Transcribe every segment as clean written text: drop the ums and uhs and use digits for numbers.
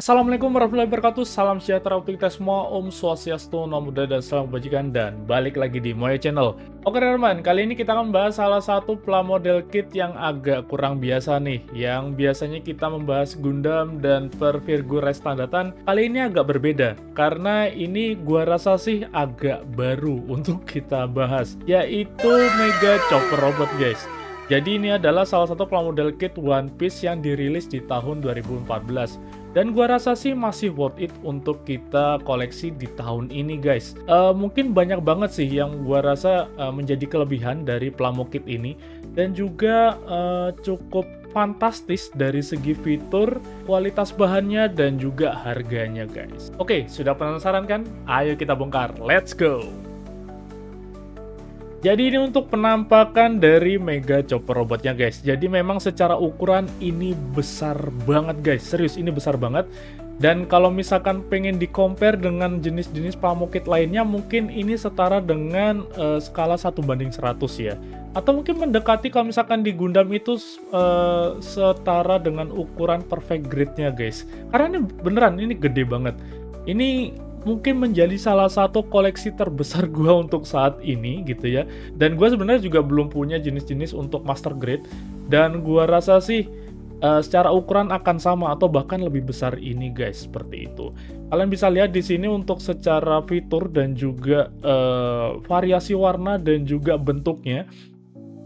Assalamualaikum warahmatullahi wabarakatuh, salam sejahtera untuk kita semua, Om Swastiastu, Namo Buddhaya, dan salam kebajikan, dan balik lagi di Moya Channel. Oke teman-teman, kali ini kita akan membahas salah satu plamodel kit yang agak kurang biasa nih. Yang biasanya kita membahas Gundam dan per figur standartan, kali ini agak berbeda. Karena ini gua rasa sih agak baru untuk kita bahas, yaitu Mega Chopper Robot guys. Jadi ini adalah salah satu plamodel kit One Piece yang dirilis di tahun 2014. Dan gua rasa sih masih worth it untuk kita koleksi di tahun ini guys. Mungkin banyak banget sih yang gua rasa menjadi kelebihan dari Plamo Kit ini. Dan juga cukup fantastis dari segi fitur, kualitas bahannya, dan juga harganya guys. Oke, sudah penasaran kan? Ayo kita bongkar, let's go! Jadi ini untuk penampakan dari Mega Chopper robotnya guys. Jadi memang secara ukuran ini besar banget guys. Serius ini besar banget. Dan kalau misalkan pengen di-compare dengan jenis-jenis Plamo Kit lainnya, mungkin ini setara dengan skala 1:100 ya. Atau mungkin mendekati kalau misalkan di Gundam itu setara dengan ukuran perfect grade-nya guys. Karena ini beneran, ini gede banget. Ini mungkin menjadi salah satu koleksi terbesar gua untuk saat ini gitu ya. Dan gua sebenarnya juga belum punya jenis-jenis untuk master grade, dan gua rasa sih secara ukuran akan sama atau bahkan lebih besar ini guys, seperti itu. Kalian bisa lihat di sini untuk secara fitur dan juga variasi warna dan juga bentuknya.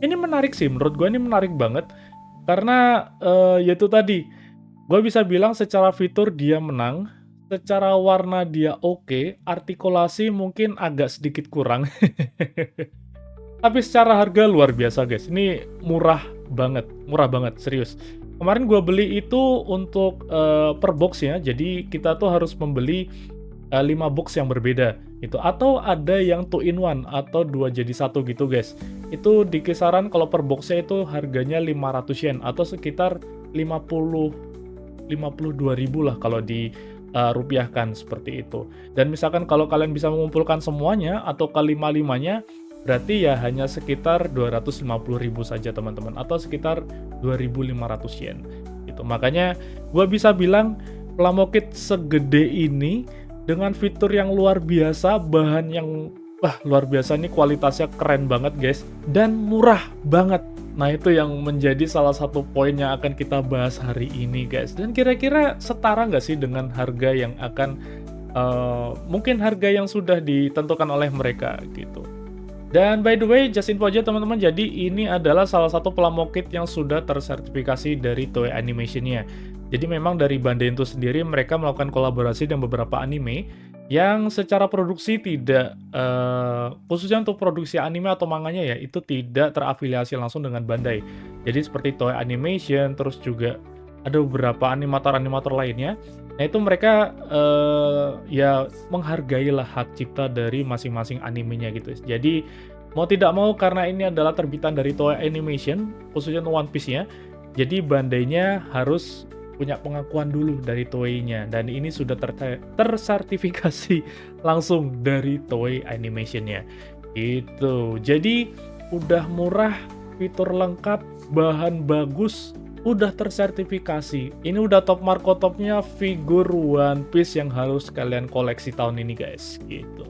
Ini menarik sih, menurut gua ini menarik banget karena yaitu tadi gua bisa bilang secara fitur dia menang. Secara warna dia oke, artikulasi mungkin agak sedikit kurang. Tapi secara harga luar biasa guys, ini murah banget, serius. Kemarin gue beli itu untuk per box ya, jadi kita tuh harus membeli 5 box yang berbeda. Itu atau ada yang 2 in 1 atau 2 jadi 1 gitu guys. Itu di kisaran kalau per boxnya itu harganya 500 yen atau sekitar 52.000 lah kalau di rupiahkan, seperti itu. Dan misalkan kalau kalian bisa mengumpulkan semuanya atau kelima-limanya, berarti ya hanya sekitar 250.000 saja teman-teman, atau sekitar 2.500 yen gitu. Makanya gue bisa bilang Plamo Kit segede ini dengan fitur yang luar biasa, bahan yang luar biasa, ini kualitasnya keren banget guys, dan murah banget. Nah itu yang menjadi salah satu poin yang akan kita bahas hari ini guys. Dan kira-kira setara nggak sih dengan harga yang akan mungkin harga yang sudah ditentukan oleh mereka gitu. Dan by the way, just info aja teman-teman, jadi ini adalah salah satu Plamo Kit yang sudah tersertifikasi dari Toei Animation-nya. Jadi memang dari Bandai itu sendiri mereka melakukan kolaborasi dengan beberapa anime yang secara produksi tidak, khususnya untuk produksi anime atau manganya ya, itu tidak terafiliasi langsung dengan Bandai. Jadi seperti Toei Animation, terus juga ada beberapa animator-animator lainnya. Nah itu mereka ya menghargailah hak cipta dari masing-masing animenya gitu. Jadi mau tidak mau karena ini adalah terbitan dari Toei Animation, khususnya One Piece-nya, jadi Bandai-nya harus punya pengakuan dulu dari Toei-nya, dan ini sudah tersertifikasi langsung dari Toei Animation-nya gitu. Jadi udah murah, fitur lengkap, bahan bagus, udah tersertifikasi. Ini udah top marko topnya figur One Piece yang harus kalian koleksi tahun ini guys gitu.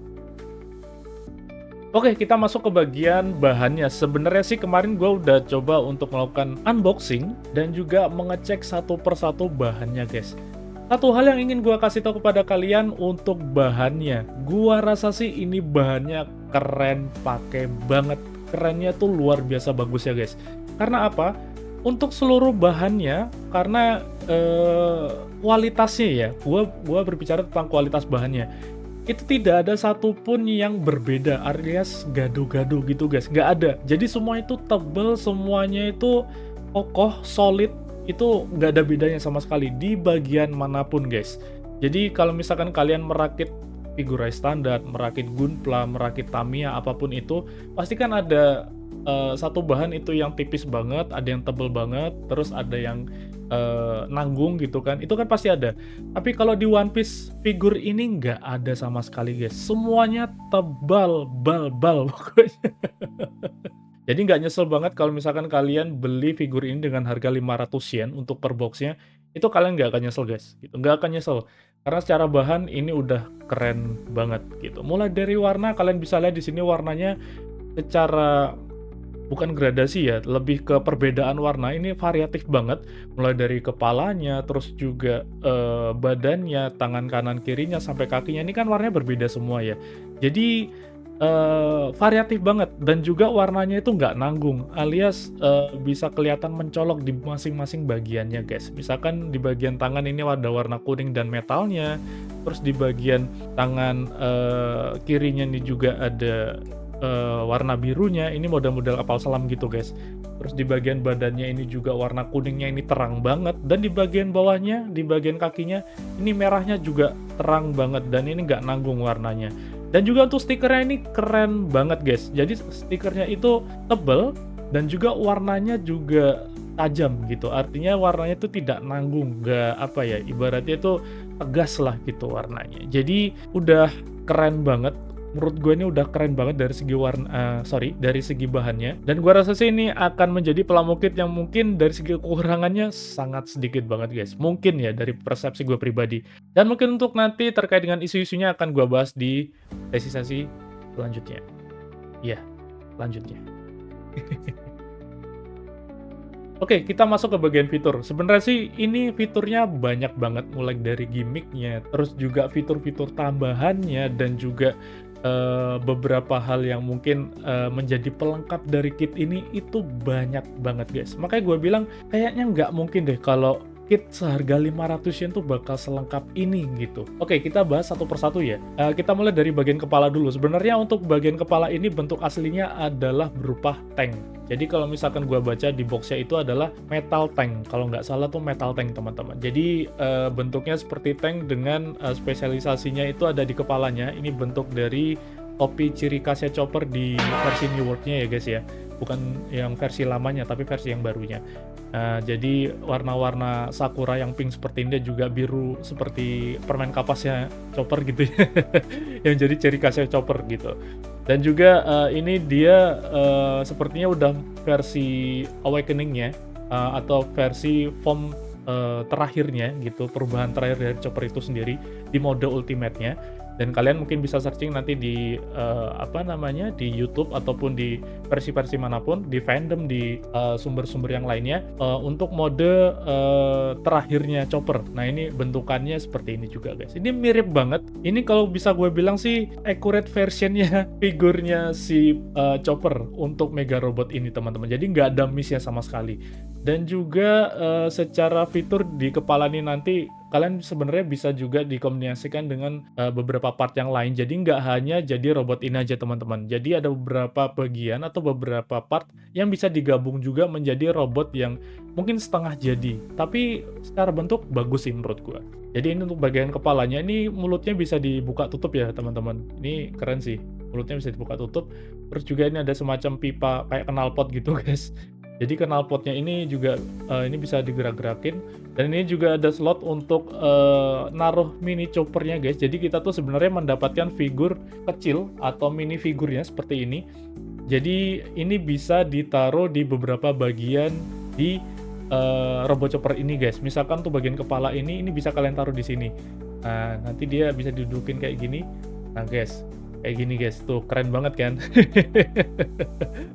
Oke, kita masuk ke bagian bahannya. Sebenarnya sih kemarin gue udah coba untuk melakukan unboxing dan juga mengecek satu persatu bahannya guys. Satu hal yang ingin gue kasih tahu kepada kalian untuk bahannya, gue rasa sih ini bahannya keren, pakai banget. Kerennya tuh luar biasa bagus ya guys. Karena apa? Untuk seluruh bahannya, karena kualitasnya ya, gue berbicara tentang kualitas bahannya, itu tidak ada satupun yang berbeda, alias gaduh-gaduh gitu guys, nggak ada. Jadi semua itu tebal, semuanya itu kokoh, solid, itu nggak ada bedanya sama sekali di bagian manapun guys. Jadi kalau misalkan kalian merakit figur standar, merakit Gunpla, merakit Tamiya, apapun itu, pasti kan ada satu bahan itu yang tipis banget, ada yang tebel banget, terus ada yang nanggung gitu kan, itu kan pasti ada. Tapi kalau di One Piece figur ini nggak ada sama sekali guys, semuanya tebal, bal pokoknya. Jadi nggak nyesel banget kalau misalkan kalian beli figur ini dengan harga 500 yen untuk per boxnya. itu kalian nggak akan nyesel guys, gitu. Nggak akan nyesel. Karena secara bahan ini udah keren banget gitu. Mulai dari warna kalian bisa lihat di sini warnanya secara bukan gradasi ya, lebih ke perbedaan warna ini variatif banget. Mulai dari kepalanya, terus juga badannya, tangan kanan kirinya sampai kakinya ini kan warnanya berbeda semua ya. Jadi variatif banget dan juga warnanya itu nggak nanggung, alias bisa kelihatan mencolok di masing-masing bagiannya guys. Misalkan di bagian tangan ini ada warna kuning dan metalnya, terus di bagian tangan kirinya ini juga ada warna birunya, ini model-model kapal selam gitu guys. Terus di bagian badannya ini juga warna kuningnya ini terang banget, dan di bagian bawahnya, di bagian kakinya ini merahnya juga terang banget dan ini nggak nanggung warnanya. Dan juga untuk stikernya ini keren banget guys. Jadi stikernya itu tebel dan juga warnanya juga tajam gitu. Artinya warnanya itu tidak nanggung, nggak apa ya, ibaratnya itu tegas lah gitu warnanya. Jadi udah keren banget. Menurut gue ini udah keren banget dari segi dari segi bahannya. Dan gue rasa sih ini akan menjadi Plamo Kit yang mungkin dari segi kekurangannya sangat sedikit banget guys. Mungkin ya dari persepsi gue pribadi. Dan mungkin untuk nanti terkait dengan isu-isunya akan gue bahas di sesi-sesi selanjutnya. Iya, lanjutnya. Oke, kita masuk ke bagian fitur. Sebenarnya sih ini fiturnya banyak banget, mulai dari gimmicknya, terus juga fitur-fitur tambahannya, dan juga beberapa hal yang mungkin menjadi pelengkap dari kit ini itu banyak banget guys. Makanya gue bilang kayaknya nggak mungkin deh kalau kit seharga 500 yen tuh bakal selengkap ini gitu. Oke, kita bahas satu persatu ya. Kita mulai dari bagian kepala dulu. Sebenarnya untuk bagian kepala ini bentuk aslinya adalah berupa tank. Jadi kalau misalkan gua baca di boxnya itu adalah metal tank. Kalau nggak salah tuh metal tank teman-teman. Jadi bentuknya seperti tank dengan spesialisasinya itu ada di kepalanya. Ini bentuk dari topi ciri khasnya Chopper di versi New World-nya ya guys ya. Bukan yang versi lamanya tapi versi yang barunya. Jadi warna-warna sakura yang pink seperti ini juga biru seperti permen kapasnya Chopper gitu ya. Yang jadi ciri khasnya Chopper gitu. Dan juga ini dia sepertinya udah versi awakening-nya atau versi form terakhirnya gitu, perubahan terakhir dari Chopper itu sendiri di mode ultimate-nya. Dan kalian mungkin bisa searching nanti di di YouTube ataupun di versi-versi manapun, di fandom, di sumber-sumber yang lainnya untuk mode terakhirnya Chopper. Nah ini bentukannya seperti ini juga guys. Ini mirip banget. Ini kalau bisa gue bilang sih accurate versionnya figurnya si Chopper untuk Mega Robot ini teman-teman. Jadi nggak ada miss-nya sama sekali. Dan juga secara fitur di kepala ini nanti kalian sebenarnya bisa juga dikombinasikan dengan beberapa part yang lain. Jadi nggak hanya jadi robot ini aja teman-teman. Jadi ada beberapa bagian atau beberapa part yang bisa digabung juga menjadi robot yang mungkin setengah jadi. Tapi secara bentuk bagus sih menurut gua. Jadi ini untuk bagian kepalanya, ini mulutnya bisa dibuka tutup ya teman-teman. Ini keren sih. Mulutnya bisa dibuka tutup. Terus juga ini ada semacam pipa kayak knalpot gitu guys. Jadi knalpotnya ini juga ini bisa digerak-gerakin, dan ini juga ada slot untuk naruh mini choppernya guys. Jadi kita tuh sebenarnya mendapatkan figur kecil atau mini figurnya seperti ini. Jadi ini bisa ditaruh di beberapa bagian di robot chopper ini guys. Misalkan tuh bagian kepala ini bisa kalian taruh di sini. Nah nanti dia bisa didudukin kayak gini. Nah guys, kayak gini guys, tuh keren banget kan.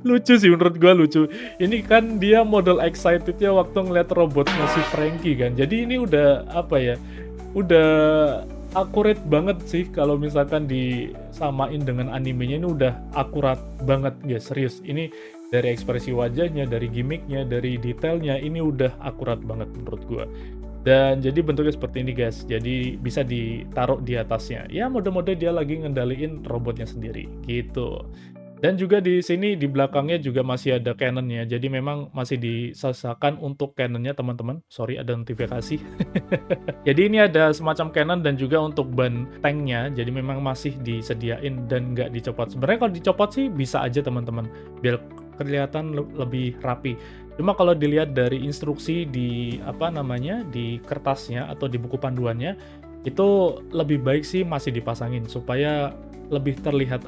Lucu sih menurut gua, lucu. Ini kan dia model excitednya waktu ngeliat robotnya si Frankie kan. Jadi ini udah apa ya, udah accurate banget sih kalau misalkan disamain dengan animenya. Ini udah akurat banget guys, serius. Ini dari ekspresi wajahnya, dari gimmicknya, dari detailnya, ini udah akurat banget menurut gua. Dan jadi bentuknya seperti ini guys, jadi bisa ditaruh di atasnya. Ya mode-mode dia lagi ngendaliin robotnya sendiri gitu. Dan juga di sini di belakangnya juga masih ada cannonnya, jadi memang masih disesakan untuk cannonnya teman-teman. Sorry ada notifikasi. Jadi ini ada semacam cannon dan juga untuk ban tanknya, jadi memang masih disediain dan nggak dicopot. Sebenarnya kalau dicopot sih bisa aja teman-teman, biar kelihatan lebih rapi. Cuma kalau dilihat dari instruksi di di kertasnya atau di buku panduannya, itu lebih baik sih masih dipasangin supaya lebih terlihat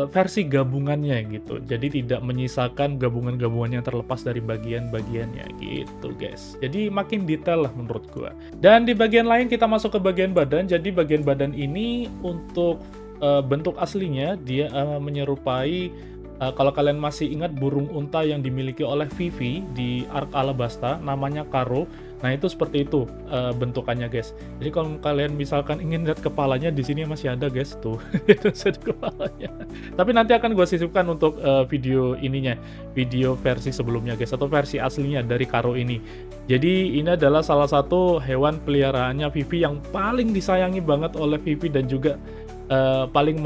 versi gabungannya gitu. Jadi tidak menyisakan gabungan-gabungan yang terlepas dari bagian-bagiannya gitu, guys. Jadi makin detail lah menurut gua. Dan di bagian lain kita masuk ke bagian badan. Jadi bagian badan ini untuk bentuk aslinya dia menyerupai kalau kalian masih ingat burung unta yang dimiliki oleh Vivi di Ark Alabasta, namanya Karo. Nah, itu seperti itu bentukannya, guys. Jadi kalau kalian misalkan ingin lihat kepalanya, di sini masih ada, guys, tuh. Itu ada kepalanya. Tapi nanti akan gue sisipkan untuk video ininya, video versi sebelumnya, guys, atau versi aslinya dari Karo ini. Jadi ini adalah salah satu hewan peliharaannya Vivi yang paling disayangi banget oleh Vivi dan juga paling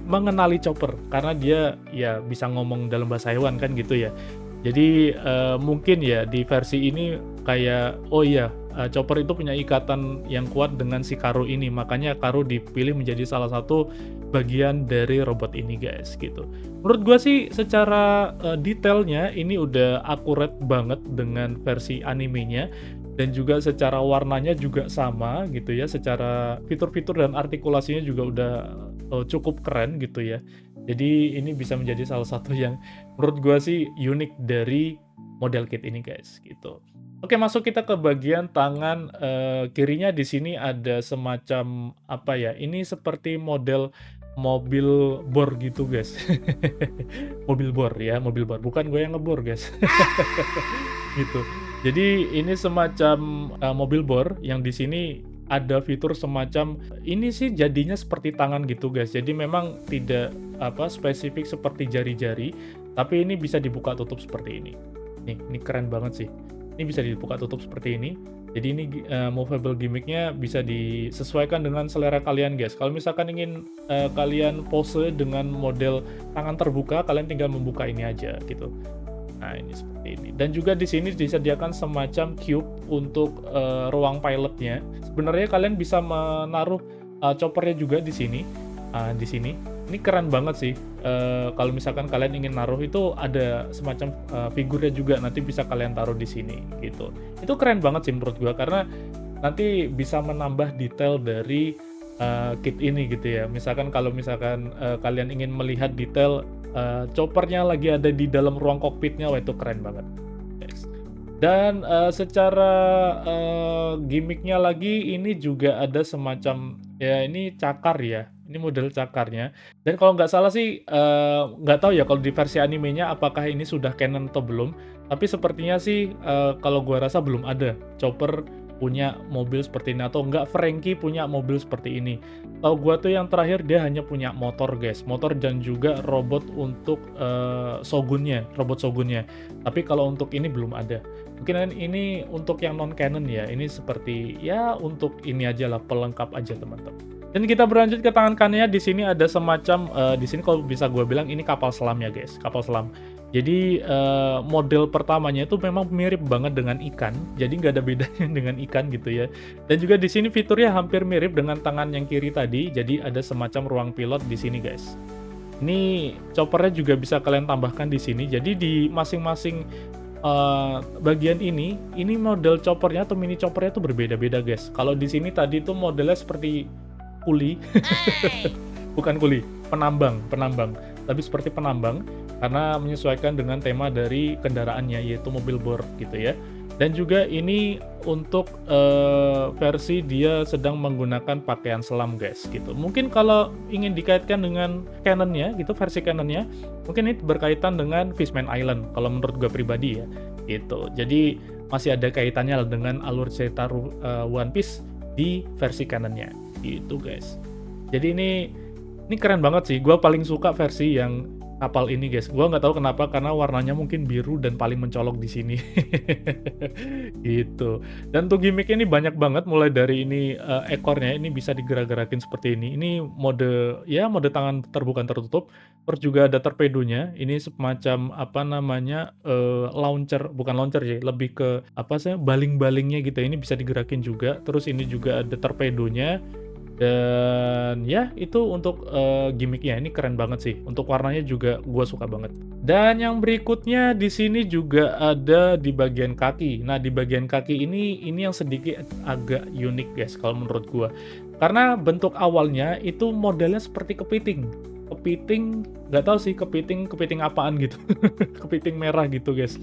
mengenali Chopper karena dia ya bisa ngomong dalam bahasa hewan kan gitu ya. Jadi mungkin ya di versi ini kayak oh iya Chopper itu punya ikatan yang kuat dengan si Karo ini, makanya Karo dipilih menjadi salah satu bagian dari robot ini, guys, gitu. Menurut gua sih secara detailnya ini udah akurat banget dengan versi animenya dan juga secara warnanya juga sama gitu ya, secara fitur-fitur dan artikulasinya juga udah cukup keren gitu ya. Jadi ini bisa menjadi salah satu yang menurut gua sih unik dari model kit ini, guys, gitu. Oke, masuk kita ke bagian tangan kirinya. Di sini ada semacam apa ya? Ini seperti model mobil bor gitu, guys. Mobil bor ya, mobil bor. Bukan gue yang ngebor, guys. Gitu. Jadi ini semacam mobil bor yang di sini ada fitur semacam ini sih jadinya seperti tangan gitu, guys. Jadi memang tidak spesifik seperti jari-jari, tapi ini bisa dibuka tutup seperti ini. Nih, ini keren banget sih. Ini bisa dibuka tutup seperti ini. Jadi ini movable gimmicknya bisa disesuaikan dengan selera kalian, guys. Kalau misalkan ingin kalian pose dengan model tangan terbuka, kalian tinggal membuka ini aja gitu. Nah, ini seperti ini. Dan juga di sini disediakan semacam cube untuk ruang pilotnya. Sebenarnya kalian bisa menaruh choppernya juga di sini. Di sini. Ini keren banget sih. Kalau misalkan kalian ingin naruh itu ada semacam figurnya juga, nanti bisa kalian taruh di sini gitu. Itu keren banget sih menurut gua karena nanti bisa menambah detail dari kit ini gitu ya. Misalkan kalau misalkan kalian ingin melihat detail choppernya lagi ada di dalam ruang kokpitnya, wah itu keren banget, guys. Dan secara gimmicknya lagi ini juga ada semacam ya ini cakar ya. Ini model cakarnya. Dan kalau nggak salah sih nggak tahu ya kalau di versi animenya apakah ini sudah canon atau belum. Tapi sepertinya sih kalau gua rasa belum ada Chopper punya mobil seperti ini atau enggak Frankie punya mobil seperti ini. Tahu gua tuh yang terakhir dia hanya punya motor, guys. Motor dan juga robot untuk Shogunnya, robot Shogunnya. Tapi kalau untuk ini belum ada. Mungkin ini untuk yang non canon ya. Ini seperti ya untuk ini aja lah, pelengkap aja teman-teman. Dan kita berlanjut ke tangan kanannya. Di sini ada semacam di sini kalau bisa gue bilang ini kapal selam ya, guys, kapal selam. Jadi model pertamanya itu memang mirip banget dengan ikan, jadi nggak ada bedanya dengan ikan gitu ya. Dan juga di sini fiturnya hampir mirip dengan tangan yang kiri tadi, jadi ada semacam ruang pilot di sini, guys. Ini choppernya juga bisa kalian tambahkan di sini. Jadi di masing-masing bagian ini model choppernya atau mini choppernya itu berbeda-beda, guys. Kalau di sini tadi tuh modelnya seperti kuli, bukan kuli, penambang, tapi seperti penambang karena menyesuaikan dengan tema dari kendaraannya yaitu mobil bor gitu ya. Dan juga ini untuk versi dia sedang menggunakan pakaian selam, guys, gitu. Mungkin kalau ingin dikaitkan dengan canonnya gitu, versi canonnya, mungkin ini berkaitan dengan Fishman Island kalau menurut gue pribadi ya, gitu. Jadi masih ada kaitannya dengan alur cerita One Piece di versi canonnya, gitu, guys. Jadi ini keren banget sih. Gue paling suka versi yang kapal ini, guys. Gua nggak tahu kenapa, karena warnanya mungkin biru dan paling mencolok di sini. Gitu. Dan untuk gimmicknya ini banyak banget, mulai dari ini ekornya ini bisa digerak-gerakin seperti ini. Ini mode tangan terbuka tertutup. Terus juga ada torpedonya. Ini semacam apa namanya launcher, bukan launcher ya, lebih ke apa sih baling-balingnya gitu. Ini bisa digerakin juga. Terus ini juga ada torpedonya. Dan ya itu untuk gimmicknya ini keren banget sih. Untuk warnanya juga gue suka banget. Dan yang berikutnya di sini juga ada di bagian kaki. Nah di bagian kaki ini yang sedikit agak unik, guys, kalau menurut gue. Karena bentuk awalnya itu modelnya seperti kepiting. kepiting, nggak tahu sih kepiting apaan gitu. Kepiting merah gitu guys,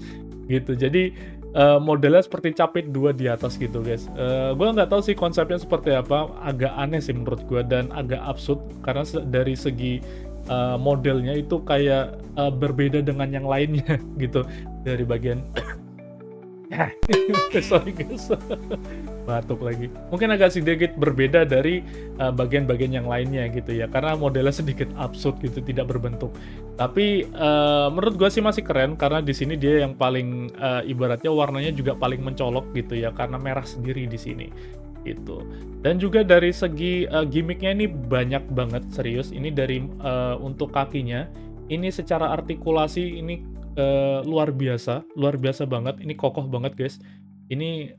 gitu. Jadi modelnya seperti capit 2 di atas gitu guys. Gua nggak tahu sih konsepnya seperti apa, agak aneh sih menurut gua dan agak absurd karena dari segi modelnya itu kayak berbeda dengan yang lainnya gitu. Dari bagian sorry guys, batuk lagi. Mungkin agak sedikit berbeda dari bagian-bagian yang lainnya gitu ya, karena modelnya sedikit absurd gitu, tidak berbentuk. Tapi menurut gua sih masih keren karena di sini dia yang paling ibaratnya warnanya juga paling mencolok gitu ya, karena merah sendiri di sini gitu. Dan juga dari segi gimmicknya ini banyak banget serius. Ini dari untuk kakinya, ini secara artikulasi ini luar biasa banget. Ini kokoh banget guys. Ini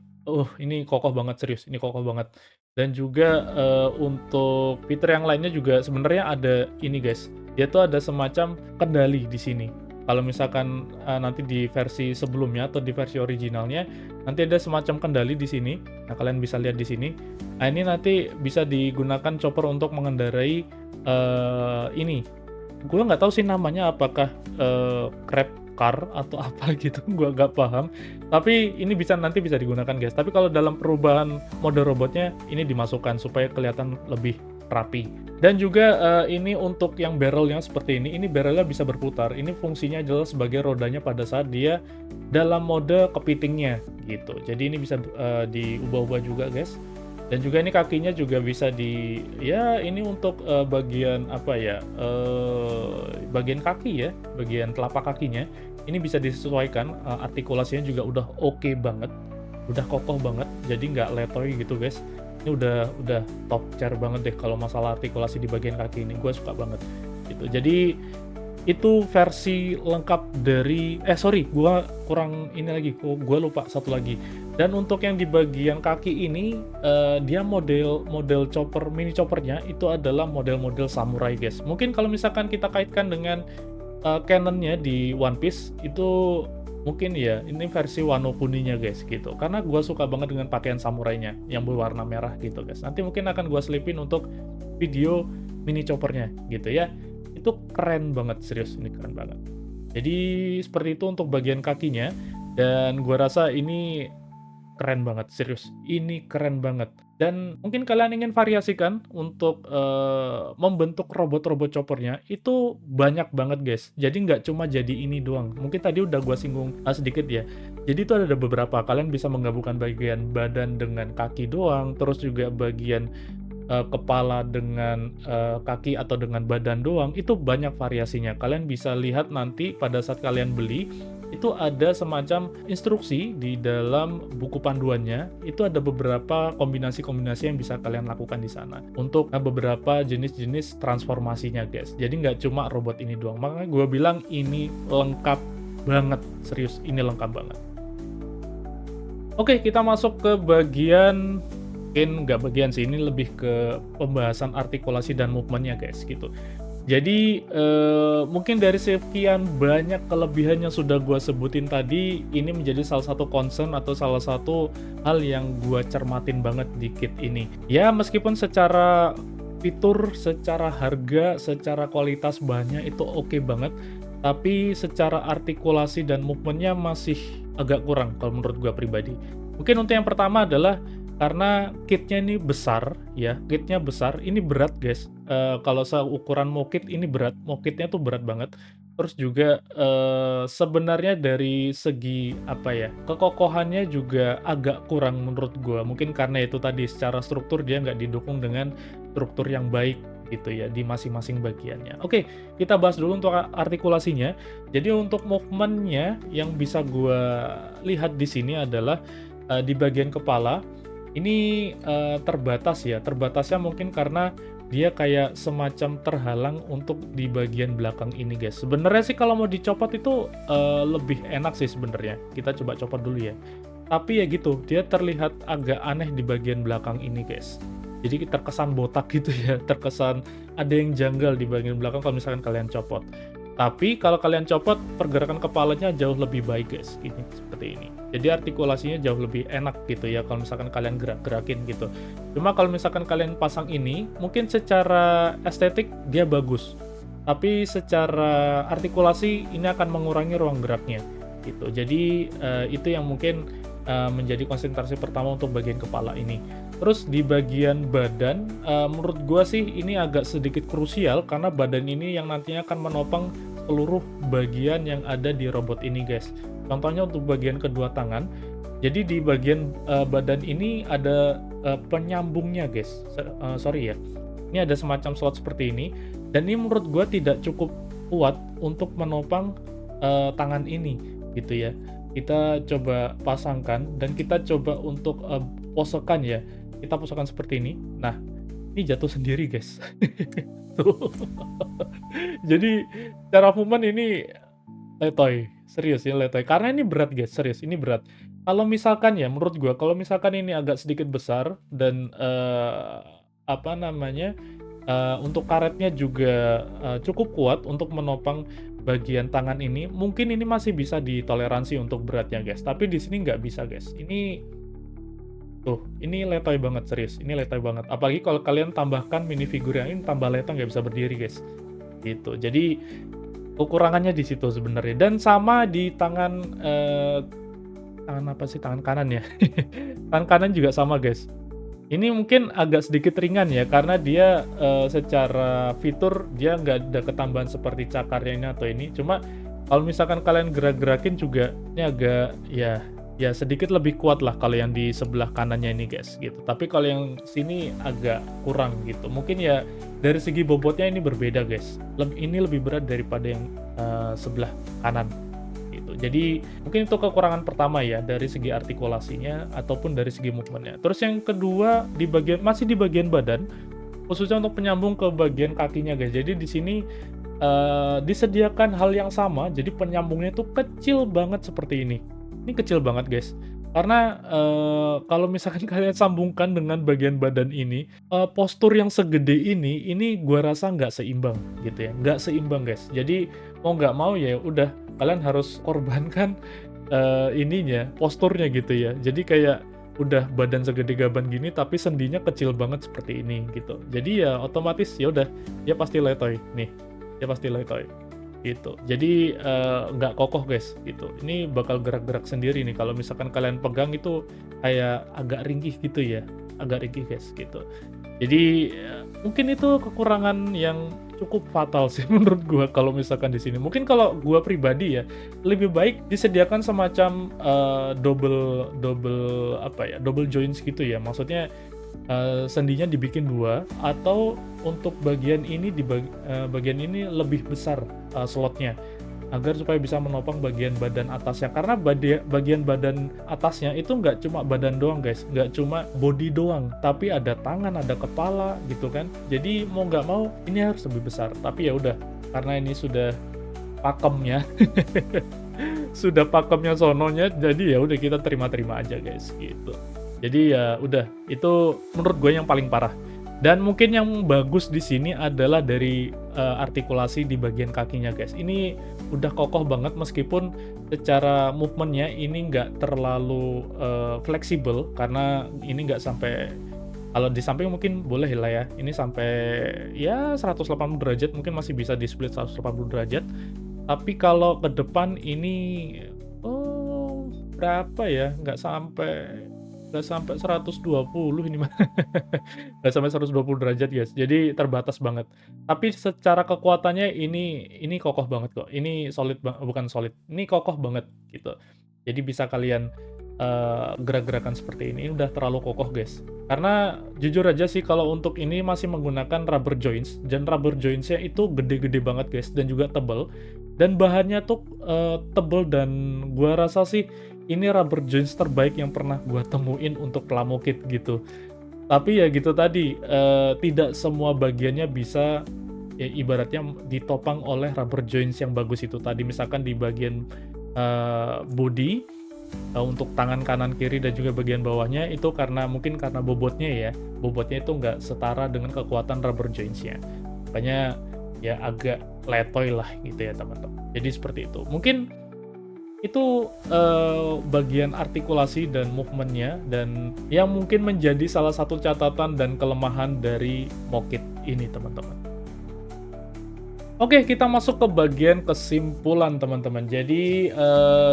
kokoh banget serius, ini kokoh banget. Dan juga untuk fitur yang lainnya juga sebenarnya ada ini guys. Dia tuh ada semacam kendali di sini. Kalau misalkan nanti di versi sebelumnya atau di versi originalnya, nanti ada semacam kendali di sini. Nah, kalian bisa lihat di sini. Nah, ini nanti bisa digunakan chopper untuk mengendarai ini. Gue nggak tahu sih namanya apakah crab car atau apa gitu, gue nggak paham. Tapi ini nanti bisa digunakan guys. Tapi kalau dalam perubahan mode robotnya, ini dimasukkan supaya kelihatan lebih rapi. Dan juga ini untuk yang barrelnya seperti ini barrelnya bisa berputar. Ini fungsinya adalah sebagai rodanya pada saat dia dalam mode kepitingnya gitu. Jadi ini bisa diubah-ubah juga guys. Dan juga ini kakinya juga bisa ini untuk bagian apa ya, bagian kaki ya, bagian telapak kakinya. Ini bisa disesuaikan, artikulasinya juga udah oke banget, udah kokoh banget, jadi nggak letoy gitu guys. Ini udah top tier banget deh kalau masalah artikulasi di bagian kaki ini, gue suka banget gitu. Jadi itu versi lengkap dari gue kurang ini lagi, gue lupa satu lagi. Dan untuk yang di bagian kaki ini dia model chopper, mini choppernya itu adalah model samurai guys. Mungkin kalau misalkan kita kaitkan dengan canonnya di One Piece itu mungkin ya ini versi Wano Kuninya guys gitu, karena gue suka banget dengan pakaian samurainya yang berwarna merah gitu guys. Nanti mungkin akan gue selipin untuk video mini choppernya gitu ya. Itu keren banget, serius ini keren banget. Jadi seperti itu untuk bagian kakinya, dan gua rasa ini keren banget, serius ini keren banget. Dan mungkin kalian ingin variasikan untuk membentuk robot-robot choppernya, itu banyak banget guys. Jadi nggak cuma jadi ini doang. Mungkin tadi udah gua singgung sedikit ya. Jadi itu ada beberapa, kalian bisa menggabungkan bagian badan dengan kaki doang, terus juga bagian kepala dengan kaki atau dengan badan doang. Itu banyak variasinya. Kalian bisa lihat nanti pada saat kalian beli, itu ada semacam instruksi di dalam buku panduannya. Itu ada beberapa kombinasi-kombinasi yang bisa kalian lakukan di sana untuk beberapa jenis-jenis transformasinya guys. Jadi nggak cuma robot ini doang. Makanya gue bilang ini lengkap banget, serius ini lengkap banget. Oke, kita masuk ke bagian, mungkin nggak bagian sih, ini lebih ke pembahasan artikulasi dan movementnya guys gitu. Jadi mungkin dari sekian banyak kelebihan yang sudah gue sebutin tadi, ini menjadi salah satu concern atau salah satu hal yang gue cermatin banget di kit ini. Ya meskipun secara fitur, secara harga, secara kualitas bahannya itu oke banget, tapi secara artikulasi dan movementnya masih agak kurang kalau menurut gue pribadi. Mungkin untuk yang pertama adalah karena kitnya ini besar ya, kitnya besar, ini berat guys. Kalau seukuran mokit ini berat, mokitnya tuh berat banget. Terus juga sebenarnya dari segi apa ya, kekokohannya juga agak kurang menurut gua. Mungkin karena itu tadi secara struktur dia nggak didukung dengan struktur yang baik gitu ya di masing-masing bagiannya. Oke, kita bahas dulu untuk artikulasinya. Jadi untuk movementnya yang bisa gua lihat di sini adalah di bagian kepala. Ini terbatas ya, terbatasnya mungkin karena dia kayak semacam terhalang untuk di bagian belakang ini guys. Sebenarnya sih kalau mau dicopot itu lebih enak sih sebenarnya. Kita coba copot dulu ya. Tapi ya gitu, dia terlihat agak aneh di bagian belakang ini guys. Jadi terkesan botak gitu ya, terkesan ada yang janggal di bagian belakang kalau misalkan kalian copot. Tapi kalau kalian copot, pergerakan kepalanya jauh lebih baik guys, ini seperti ini. Jadi artikulasinya jauh lebih enak gitu ya kalau misalkan kalian gerak-gerakin gitu. Cuma kalau misalkan kalian pasang ini, mungkin secara estetik dia bagus. tapi secara artikulasi ini akan mengurangi ruang geraknya gitu. Jadi itu yang mungkin menjadi konsentrasi pertama untuk bagian kepala ini. Terus di bagian badan, menurut gua sih ini agak sedikit krusial karena badan ini yang nantinya akan menopang seluruh bagian yang ada di robot ini, guys. Contohnya untuk bagian kedua tangan. Jadi di bagian badan ini ada penyambungnya, guys. Sorry ya. Ini ada semacam slot seperti ini, dan ini menurut gua tidak cukup kuat untuk menopang tangan ini, gitu ya. Kita coba pasangkan dan kita coba untuk posekan ya. Kita posekan seperti ini. Nah, ini jatuh sendiri, guys. Tuh. Jadi cara movement ini letoy, serius ya letoy. Karena ini berat, guys, serius ini berat. Kalau misalkan ya, menurut gua, kalau misalkan ini agak sedikit besar dan apa namanya, untuk karetnya juga cukup kuat untuk menopang bagian tangan ini, mungkin ini masih bisa ditoleransi untuk beratnya, guys. Tapi di sini nggak bisa, guys. Ini tuh, ini letoy banget, serius. Ini letoy banget. Apalagi kalau kalian tambahkan minifigure yang ini, tambah letoy nggak bisa berdiri, guys. Gitu. Jadi kekurangannya di situ sebenarnya. Dan sama di tangan tangan apa sih? Tangan kanan ya. Tangan kanan juga sama, guys. Ini mungkin agak sedikit ringan ya, karena dia secara fitur dia nggak ada ketambahan seperti cakarnya ini atau ini. Cuma kalau misalkan kalian gerak-gerakin juga ini agak ya sedikit lebih kuat lah kalau yang di sebelah kanannya ini, guys, gitu. Tapi kalau yang sini agak kurang gitu. Mungkin ya dari segi bobotnya ini berbeda, guys. Ini lebih berat daripada yang sebelah kanan. Jadi mungkin itu kekurangan pertama ya dari segi artikulasinya ataupun dari segi movementnya. Terus yang kedua masih di bagian badan, khususnya untuk penyambung ke bagian kakinya, guys. Jadi di sini disediakan hal yang sama. Jadi penyambungnya itu kecil banget seperti ini. Ini kecil banget, guys. Karena kalau misalkan kalian sambungkan dengan bagian badan ini, postur yang segede ini gua rasa nggak seimbang gitu ya, nggak seimbang, guys. Jadi mau nggak mau ya udah kalian harus korbankan posturnya gitu ya. Jadi kayak udah badan segede gaban gini tapi sendinya kecil banget seperti ini gitu. Jadi ya otomatis ya udah dia pasti letoy nih, dia pasti letoy. Gitu. Jadi nggak kokoh, guys, gitu. Ini bakal gerak-gerak sendiri nih kalau misalkan kalian pegang itu kayak agak ringkih gitu ya, agak ringkih, guys, gitu. Jadi mungkin itu kekurangan yang cukup fatal sih menurut gua kalau misalkan di sini. Mungkin kalau gua pribadi ya lebih baik disediakan semacam double joints gitu ya. Maksudnya sendinya dibikin 2 atau untuk bagian ini bagian ini lebih besar slotnya agar supaya bisa menopang bagian badan atasnya, karena bagian badan atasnya itu nggak cuma badan doang, guys, nggak cuma body doang, tapi ada tangan, ada kepala gitu kan. Jadi mau nggak mau ini harus lebih besar, tapi ya udah karena ini sudah pakemnya sudah pakemnya sononya, jadi ya udah kita terima-terima aja, guys, gitu. Jadi ya udah, itu menurut gue yang paling parah. Dan mungkin yang bagus di sini adalah dari artikulasi di bagian kakinya, guys. Ini udah kokoh banget meskipun secara movementnya ini nggak terlalu fleksibel karena ini nggak sampai, kalau di samping mungkin boleh lah ya. Ini sampai ya 180 derajat, mungkin masih bisa di split 180 derajat. Tapi kalau ke depan ini berapa ya? Nggak sampai 120 ini mah. Nggak sampai 120 derajat, guys. Jadi terbatas banget. Tapi secara kekuatannya ini kokoh banget kok. Ini solid bukan solid. Ini kokoh banget gitu. Jadi bisa kalian gerak-gerakan seperti ini udah terlalu kokoh, guys. Karena jujur aja sih kalau untuk ini masih menggunakan rubber joints, dan rubber joints-nya itu gede-gede banget, guys, dan juga tebal. Dan bahannya tuh tebal, dan gua rasa sih ini rubber joints terbaik yang pernah gua temuin untuk Plamokit gitu. Tapi ya gitu tadi, tidak semua bagiannya bisa ya ibaratnya ditopang oleh rubber joints yang bagus itu tadi. Misalkan di bagian body, untuk tangan kanan kiri dan juga bagian bawahnya itu mungkin karena bobotnya itu nggak setara dengan kekuatan rubber joints-nya. Makanya ya agak letoy lah gitu ya, teman-teman. Jadi seperti itu. Mungkin itu bagian artikulasi dan movementnya, dan yang mungkin menjadi salah satu catatan dan kelemahan dari Mokit ini, teman-teman. Oke, kita masuk ke bagian kesimpulan teman-teman. Jadi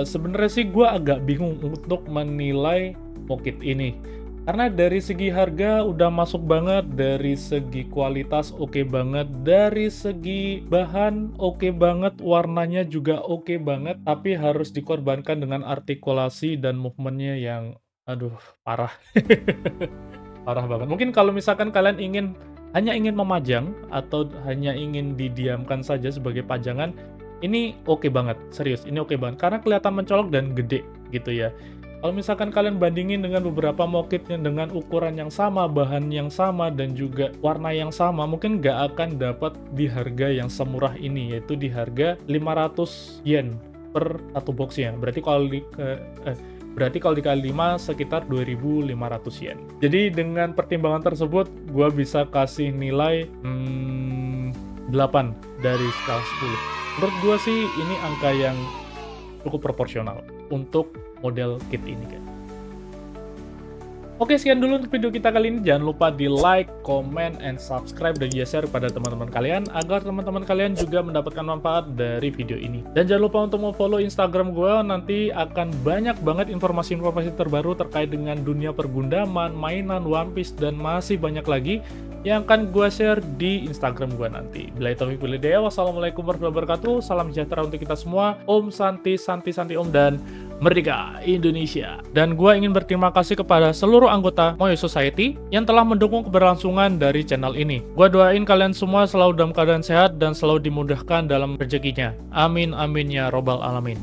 sebenarnya sih gue agak bingung untuk menilai Mokit ini. Karena dari segi harga udah masuk banget, dari segi kualitas oke banget, dari segi bahan oke banget, warnanya juga oke banget, tapi harus dikorbankan dengan artikulasi dan movementnya yang, aduh, parah. Parah banget. Mungkin kalau misalkan kalian hanya ingin memajang atau hanya ingin didiamkan saja sebagai pajangan, ini oke banget, serius, ini oke banget. Karena kelihatan mencolok dan gede gitu ya. Kalau misalkan kalian bandingin dengan beberapa mokitnya dengan ukuran yang sama, bahan yang sama, dan juga warna yang sama, mungkin nggak akan dapat di harga yang semurah ini, yaitu di harga 500 yen per satu boxnya. Berarti kalau dikali 5 sekitar 2.500 yen. Jadi dengan pertimbangan tersebut, gue bisa kasih nilai 8 dari skala 10. Menurut gue sih ini angka yang cukup proporsional untuk model kit ini kan. Oke, sekian dulu untuk video kita kali ini. Jangan lupa di like, comment, and subscribe, dan juga share pada teman-teman kalian agar teman-teman kalian juga mendapatkan manfaat dari video ini. Dan jangan lupa untuk follow Instagram gue, nanti akan banyak banget informasi-informasi terbaru terkait dengan dunia pergundaman, mainan, One Piece, dan masih banyak lagi yang akan gue share di Instagram gue nanti. Bila taufiq wal hidayah, wassalamualaikum warahmatullahi wabarakatuh. Salam sejahtera untuk kita semua. Om Santi, Santi, Santi Om, dan Merdeka Indonesia. Dan gue ingin berterima kasih kepada seluruh anggota Moyo Society yang telah mendukung keberlangsungan dari channel ini. Gue doain kalian semua selalu dalam keadaan sehat dan selalu dimudahkan dalam rezekinya. Amin amin ya robbal alamin.